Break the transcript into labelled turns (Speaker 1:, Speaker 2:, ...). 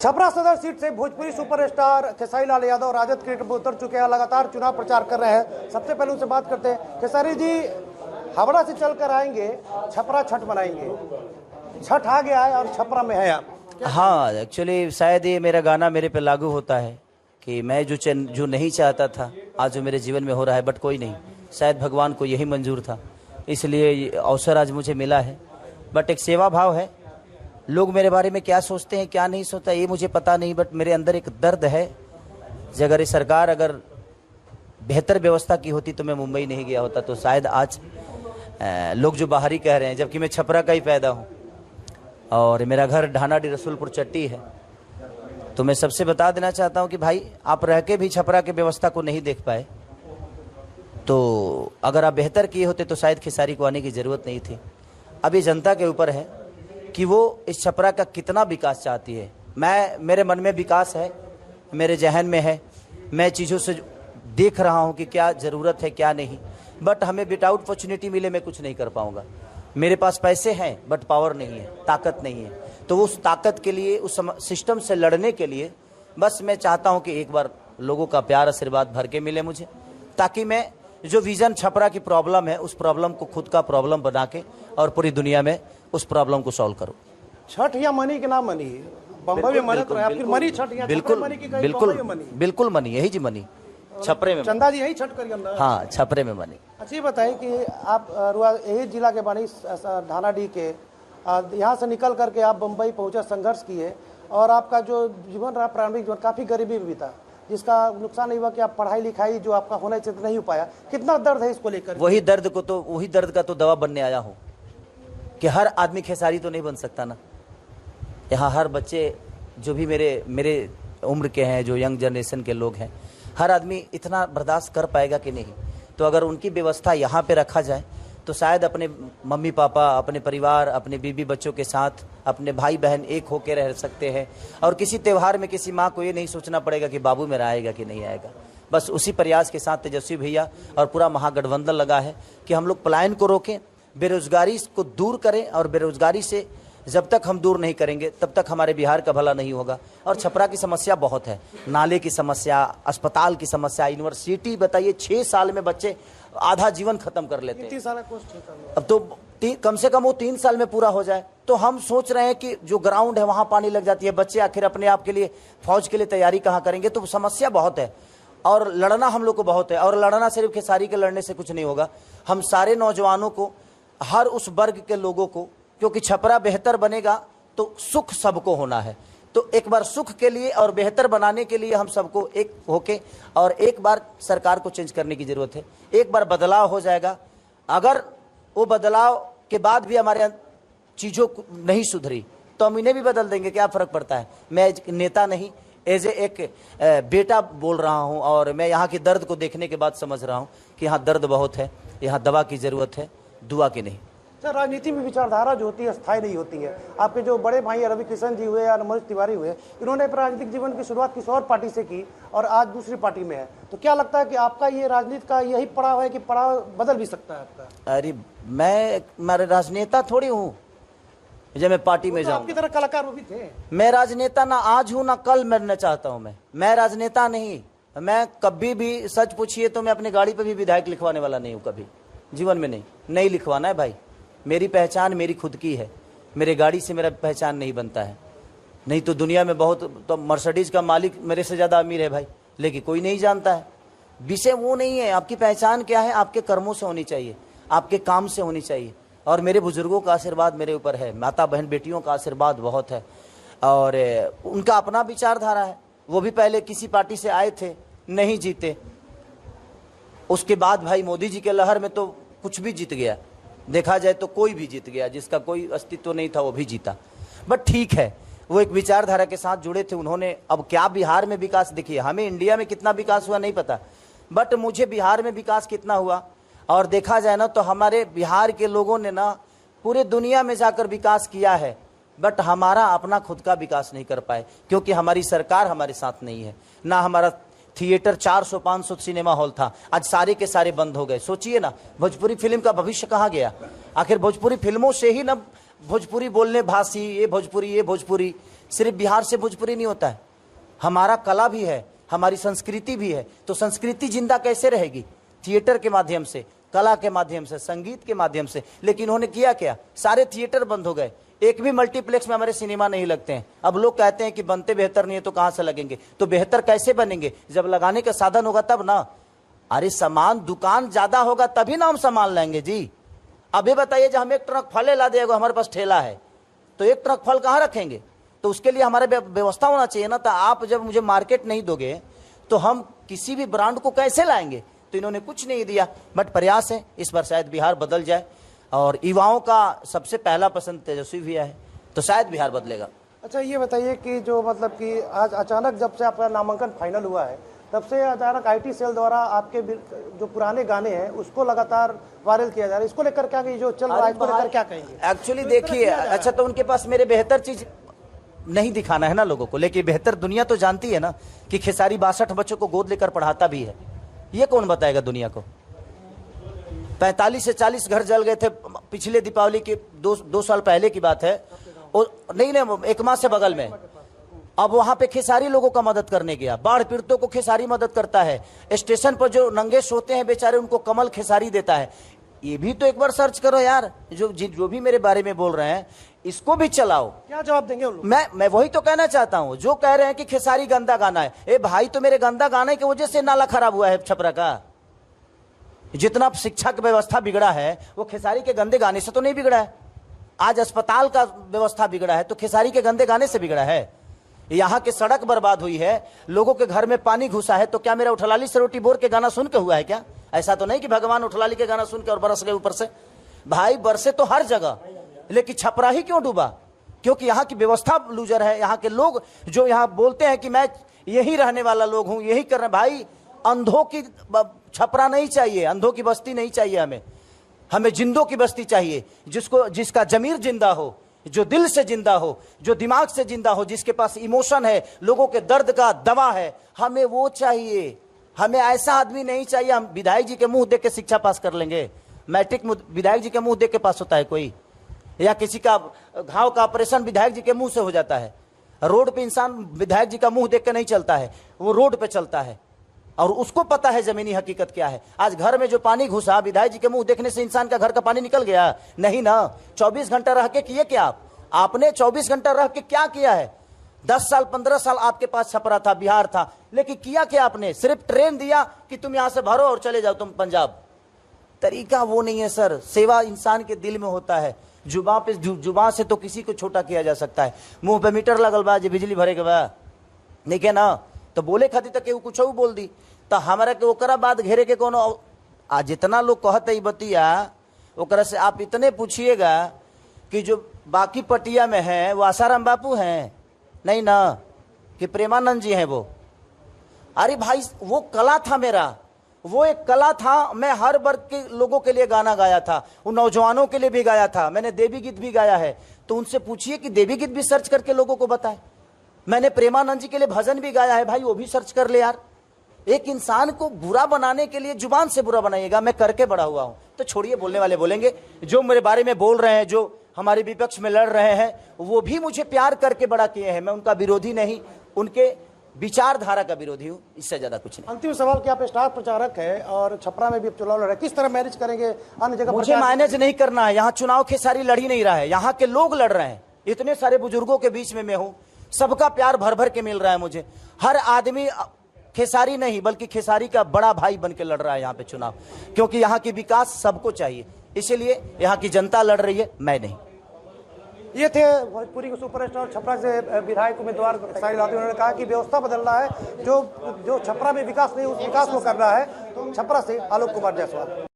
Speaker 1: छपरा सदर सीट से Bhojpuri superstar Khesari Lal Yadav Rajad cricket में उतर चुके हैं, लगातार चुनाव प्रचार कर रहे हैं। सबसे पहले उनसे बात करते हैं। खेसारी जी, हावड़ा से चलकर आएंगे, छपरा छठ मनाएंगे, छठ आ गया है और छपरा में है आप।
Speaker 2: हाँ, एक्चुअली शायद ये मेरा गाना मेरे पे लागू होता है कि मैं जो नहीं चाहता था आज जो मेरे जीवन में हो रहा है, बट कोई नहीं, शायद भगवान को यही मंजूर था, इसलिए अवसर आज मुझे मिला है। बट एक सेवा भाव है। लोग मेरे बारे में क्या सोचते हैं क्या नहीं सोचता ये मुझे पता नहीं, बट मेरे अंदर एक दर्द है। अगर ये सरकार अगर बेहतर व्यवस्था की होती तो मैं मुंबई नहीं गया होता, तो शायद आज लोग जो बाहरी कह रहे हैं, जबकि मैं छपरा का ही पैदा हूँ और मेरा घर ढानाडी रसूलपुर चट्टी है। तो मैं सबसे बता देना चाहता हूँ कि भाई, आप रह के भी छपरा के व्यवस्था को नहीं देख पाए, तो अगर आप बेहतर किए होते तो शायद खेसारी को आने की ज़रूरत नहीं थी। अब ये जनता के ऊपर है कि वो इस छपरा का कितना विकास चाहती है। मेरे मन में विकास है, मेरे जहन में है, मैं चीज़ों से देख रहा हूँ कि क्या ज़रूरत है क्या नहीं। बट हमें विदाउट अपॉर्चुनिटी मिले मैं कुछ नहीं कर पाऊँगा। मेरे पास पैसे हैं बट पावर नहीं है, ताकत नहीं है। तो उस ताकत के लिए, उस सिस्टम से लड़ने के लिए बस मैं चाहता हूँ कि एक बार लोगों का प्यार आशीर्वाद भर के मिले मुझे, ताकि मैं जो विज़न छपरा की प्रॉब्लम है उस प्रॉब्लम को खुद का प्रॉब्लम बना के और पूरी दुनिया में उस प्रॉब्लम को सॉल्व करो।
Speaker 1: छठ या मनी के नाम मनी बम्बई में मनी, फिर मनी छठ या
Speaker 2: बिल्कुल बिल्कुल मनी, यही जी मनी छपरे में।
Speaker 1: चंदा जी यही छठ करिए।
Speaker 2: हाँ, छपरे में मनी।
Speaker 1: अच्छा, ये बताइए कि आप यही जिला के बानी ढानाडी के, यहाँ से निकल करके आप बम्बई पहुँचे, संघर्ष किए और आपका जो जीवन रहा प्रारंभिक जीवन काफ़ी गरीबी में बीता, जिसका नुकसान नहीं हुआ कि आप पढ़ाई लिखाई जो आपका होना चाहिए नहीं हो पाया। कितना दर्द है इसको लेकर? वही
Speaker 2: दर्द का तो दवा बनने आया हूँ कि हर आदमी खेसारी तो नहीं बन सकता ना। यहाँ हर बच्चे जो भी मेरे उम्र के हैं, जो यंग जनरेशन के लोग हैं, हर आदमी इतना बर्दाश्त कर पाएगा कि नहीं। तो अगर उनकी व्यवस्था यहाँ पे रखा जाए तो शायद अपने मम्मी पापा, अपने परिवार, अपने बीवी बच्चों के साथ, अपने भाई बहन एक होकर रह सकते हैं। और किसी त्यौहार में किसी माँ को ये नहीं सोचना पड़ेगा कि बाबू मेरा आएगा कि नहीं आएगा। बस उसी प्रयास के साथ तेजस्वी भैया और पूरा महागठबंधन लगा है कि हम लोग पलायन को रोकें, बेरोजगारी को दूर करें। और बेरोजगारी से जब तक हम दूर नहीं करेंगे तब तक हमारे बिहार का भला नहीं होगा। और छपरा की समस्या बहुत है, नाले की समस्या, अस्पताल की समस्या, यूनिवर्सिटी। बताइए 6 साल में बच्चे आधा जीवन खत्म कर लेते हैं।
Speaker 1: 3 साल
Speaker 2: अब तो कम से कम वो 3 साल में पूरा हो जाए। तो हम सोच रहे हैं कि जो ग्राउंड है वहाँ पानी लग जाती है, बच्चे आखिर अपने आप के लिए फौज के लिए तैयारी कहाँ करेंगे। तो समस्या बहुत है और लड़ना हम लोग को बहुत है। और लड़ना सिर्फ खेसारी के लड़ने से कुछ नहीं होगा, हम सारे नौजवानों को, हर उस वर्ग के लोगों को, क्योंकि छपरा बेहतर बनेगा तो सुख सबको होना है। तो एक बार सुख के लिए और बेहतर बनाने के लिए हम सबको एक होके और एक बार सरकार को चेंज करने की ज़रूरत है। एक बार बदलाव हो जाएगा। अगर वो बदलाव के बाद भी हमारे चीज़ों नहीं सुधरी तो हम इन्हें भी बदल देंगे, क्या फ़र्क पड़ता है। मैं एक नेता नहीं, एज एक बेटा बोल रहा हूँ और मैं यहाँ के दर्द को देखने के बाद समझ रहा हूँ कि यहाँ दर्द बहुत है, यहाँ दवा की ज़रूरत है, दुआ की नहीं।
Speaker 1: सर, राजनीति में विचारधारा जो होती है स्थायी नहीं होती है। आपके जो बड़े भाई रवि किशन जी हुए या मनोज तिवारी हुए, इन्होंने राजनीतिक जीवन की शुरुआत किसी और पार्टी से की और आज दूसरी पार्टी में है। तो क्या लगता है कि आपका ये राजनीति का यही पड़ाव है कि पड़ाव बदल भी सकता है आपका?
Speaker 2: अरे मैं राजनेता थोड़ी हूँ जब मैं पार्टी में जाऊँ।
Speaker 1: आपकी तरह कलाकार वो भी थे।
Speaker 2: मैं राजनेता ना आज हूँ ना कल मरना चाहता हूँ। मैं राजनेता नहीं। मैं कभी भी, सच पूछिए तो मैं अपनी गाड़ी पे भी विधायक लिखवाने वाला नहीं हूँ, कभी जीवन में नहीं लिखवाना है भाई। मेरी पहचान मेरी खुद की है, मेरे गाड़ी से मेरा पहचान नहीं बनता है। नहीं तो दुनिया में बहुत, तो मर्सिडीज का मालिक मेरे से ज़्यादा अमीर है भाई, लेकिन कोई नहीं जानता है। विषय वो नहीं है। आपकी पहचान क्या है, आपके कर्मों से होनी चाहिए, आपके काम से होनी चाहिए। और मेरे बुजुर्गों का आशीर्वाद मेरे ऊपर है, माता बहन बेटियों का आशीर्वाद बहुत है और उनका अपना विचारधारा है। वो भी पहले किसी पार्टी से आए थे, नहीं जीते। उसके बाद भाई मोदी जी के लहर में तो कुछ भी जीत गया, देखा जाए तो कोई भी जीत गया, जिसका कोई अस्तित्व नहीं था वो भी जीता। बट ठीक है, वो एक विचारधारा के साथ जुड़े थे उन्होंने। अब क्या बिहार में विकास, देखिए हमें इंडिया में कितना विकास हुआ नहीं पता, बट मुझे बिहार में विकास कितना हुआ और देखा जाए ना तो हमारे बिहार के लोगों ने ना पूरे दुनिया में जाकर विकास किया है। बट हमारा अपना खुद का विकास नहीं कर पाए क्योंकि हमारी सरकार हमारे साथ नहीं है। ना हमारा थिएटर 400-500 सिनेमा हॉल था, आज सारे के सारे बंद हो गए। सोचिए ना, भोजपुरी फिल्म का भविष्य कहाँ गया। आखिर भोजपुरी फिल्मों से ही ना भोजपुरी बोलने भाषी, ये भोजपुरी सिर्फ बिहार से भोजपुरी नहीं होता है, हमारा कला भी है, हमारी संस्कृति भी है। तो संस्कृति जिंदा कैसे रहेगी? थिएटर के माध्यम से, कला के माध्यम से, संगीत के माध्यम से। लेकिन उन्होंने किया क्या? सारे थिएटर बंद हो गए, एक भी मल्टीप्लेक्स में हमारे सिनेमा नहीं लगते हैं। अब लोग कहते हैं कि बनते बेहतर नहीं है तो कहां से लगेंगे? तो बेहतर कैसे बनेंगे? जब लगाने का साधन होगा तब ना। अरे सामान दुकान ज्यादा होगा तभी ना हम सामान लेंगे जी। अब ये बताइए, जब हम एक ट्रक फल ला देगा, हमारे पास ठेला है, तो एक ट्रक फल कहाँ रखेंगे? तो उसके लिए हमारे व्यवस्था होना चाहिए ना। तो आप जब मुझे मार्केट नहीं दोगे तो हम किसी भी ब्रांड को कैसे लाएंगे? तो इन्होंने कुछ नहीं दिया। बट प्रयास है, इस बार शायद बिहार बदल जाए। और युवाओं का सबसे पहला पसंद तेजस्वी भैया है, तो शायद बिहार बदलेगा।
Speaker 1: अच्छा, ये बताइए कि जो मतलब कि आज अचानक जब से आपका नामांकन फाइनल हुआ है, तब से अचानक आईटी सेल द्वारा आपके जो पुराने गाने हैं उसको लगातार वायरल किया जा रहा है। इसको लेकर क्या, जो चल रहा है इसको लेकर क्या कहेंगे?
Speaker 2: एक्चुअली देखिए, अच्छा तो उनके पास मेरे बेहतर चीज नहीं दिखाना है ना लोगों को, लेकिन बेहतर दुनिया तो जानती है ना कि खेसारी 62 बच्चों को गोद लेकर पढ़ाता भी है। ये कौन बताएगा दुनिया को? 45 से 40 घर जल गए थे पिछले दीपावली के 2 साल पहले की बात है। और नहीं, एक माह से बगल में। अब वहां पे खेसारी लोगों का मदद करने गया। बाढ़ पीड़ितों को खेसारी मदद करता है। स्टेशन पर जो नंगे सोते हैं बेचारे, उनको कमल खेसारी देता है। ये भी तो एक बार सर्च करो यार। जो भी मेरे बारे में बोल रहे हैं इसको भी चलाओ।
Speaker 1: क्या जवाब देंगे उन लोग?
Speaker 2: मैं वही तो कहना चाहता हूं। जो कह रहे हैं कि खेसारी गंदा गाना है, ए भाई, तो मेरे गंदा गाने की वजह से नाला खराब हुआ है छपरा का। जितना शिक्षा की व्यवस्था बिगड़ा है वो खेसारी के गंदे गाने से तो नहीं बिगड़ा है। आज अस्पताल का व्यवस्था बिगड़ा है तो खेसारी के गंदे गाने से बिगड़ा है। यहाँ की सड़क बर्बाद हुई है, लोगों के घर में पानी घुसा है, तो क्या मेरा उठलाली से रोटी बोर के गाना सुन के हुआ है क्या? ऐसा तो नहीं कि भगवान उठलाली के गाना सुन के और बरस गए ऊपर से। भाई बरसे तो हर जगह, लेकिन छपरा ही क्यों डूबा? क्योंकि यहाँ की व्यवस्था लूजर है। यहाँ के लोग जो यहाँ बोलते हैं कि मैं यही रहने वाला लोग हूँ, यही कर रहे, भाई अंधों की छपरा नहीं चाहिए, अंधों की बस्ती नहीं चाहिए हमें जिंदों की बस्ती चाहिए। जिसका जमीर जिंदा हो, जो दिल से जिंदा हो, जो दिमाग से जिंदा हो, जिसके पास इमोशन है, लोगों के दर्द का दवा है, हमें वो चाहिए। हमें ऐसा आदमी नहीं चाहिए हम विधायक जी के मुंह देख के शिक्षा पास कर लेंगे। मैट्रिक विधायक जी के मुंह देख के पास होता है कोई? या किसी का घाव का ऑपरेशन विधायक जी के मुंह से हो जाता है? रोड पे इंसान विधायक जी का मुंह देख के नहीं चलता है, वो रोड पे चलता है और उसको पता है जमीनी हकीकत क्या है। आज घर में जो पानी घुसा, विधायक जी के मुंह देखने से इंसान का घर का पानी निकल गया? नहीं ना। 24 घंटा रह के किए क्या आपने 24 घंटा रह के क्या किया है? 10 साल 15 साल आपके पास छपरा था, बिहार था, लेकिन किया क्या आपने? सिर्फ ट्रेन दिया कि तुम यहां से भरो और चले जाओ तुम पंजाब। तरीका वो नहीं है सर। सेवा इंसान के दिल में होता है। जुबान से तो किसी को छोटा किया जा सकता है। मुंह पे मीटर लगल बा, जे बिजली भरे के बा नहीं के ना, तो बोले खातिर तक केहू कुछ बोल दी तो हमारा के ओकरा बाद घेरे के कोनो। आज जितना लोग कहते ही बतिया, ओकरा से आप इतने पूछिएगा कि जो बाकी पटिया में है वो आसाराम बापू हैं नहीं ना, कि प्रेमानंद जी हैं वो। अरे भाई वो कला था मेरा, वो एक कला था। मैं हर वर्ग के लोगों के लिए गाना गाया था, उन नौजवानों के लिए भी गाया था। मैंने देवी गीत भी गाया है, तो उनसे पूछिए कि देवी गीत भी सर्च करके लोगों को बताए। मैंने प्रेमानंद जी के लिए भजन भी गाया है, भाई वो भी सर्च कर ले यार। एक इंसान को बुरा बनाने के लिए जुबान से बुरा बनाइएगा। मैं करके बड़ा हुआ हूं, तो छोड़िए, बोलने वाले बोलेंगे। जो मेरे बारे में बोल रहे हैं, जो हमारे विपक्ष में लड़ रहे हैं, वो भी मुझे प्यार करके बड़ा किए हैं। मैं उनका विरोधी नहीं, उनके विचारधारा का विरोधी हूँ, इससे ज्यादा कुछ नहीं।
Speaker 1: अंतिम सवाल कि आप स्टार प्रचारक है और छपरा में भी चुनाव लड़ रहे, किस तरह मैनेज करेंगे? अन्य जगह
Speaker 2: मुझे मैनेज नहीं करना है। यहाँ चुनाव खेसारी लड़ ही नहीं रहा है, यहाँ के लोग लड़ रहे हैं। इतने सारे बुजुर्गों के बीच में मैं हूँ, सबका प्यार भर भर के मिल रहा है मुझे। हर आदमी खेसारी नहीं बल्कि खेसारी का बड़ा भाई बन के लड़ रहा है यहाँ पे चुनाव, क्योंकि यहाँ की विकास सबको चाहिए, इसलिए यहाँ की जनता लड़ रही है, मैं नहीं।
Speaker 1: ये थे भोजपुरी के सुपरस्टार छपरा से विधायक उम्मीदवार खेसारी लाल। उन्होंने कहा कि व्यवस्था बदलना है, जो छपरा में विकास नहीं उस विकास को करना है। छपरा से आलोक कुमार जायसवाल।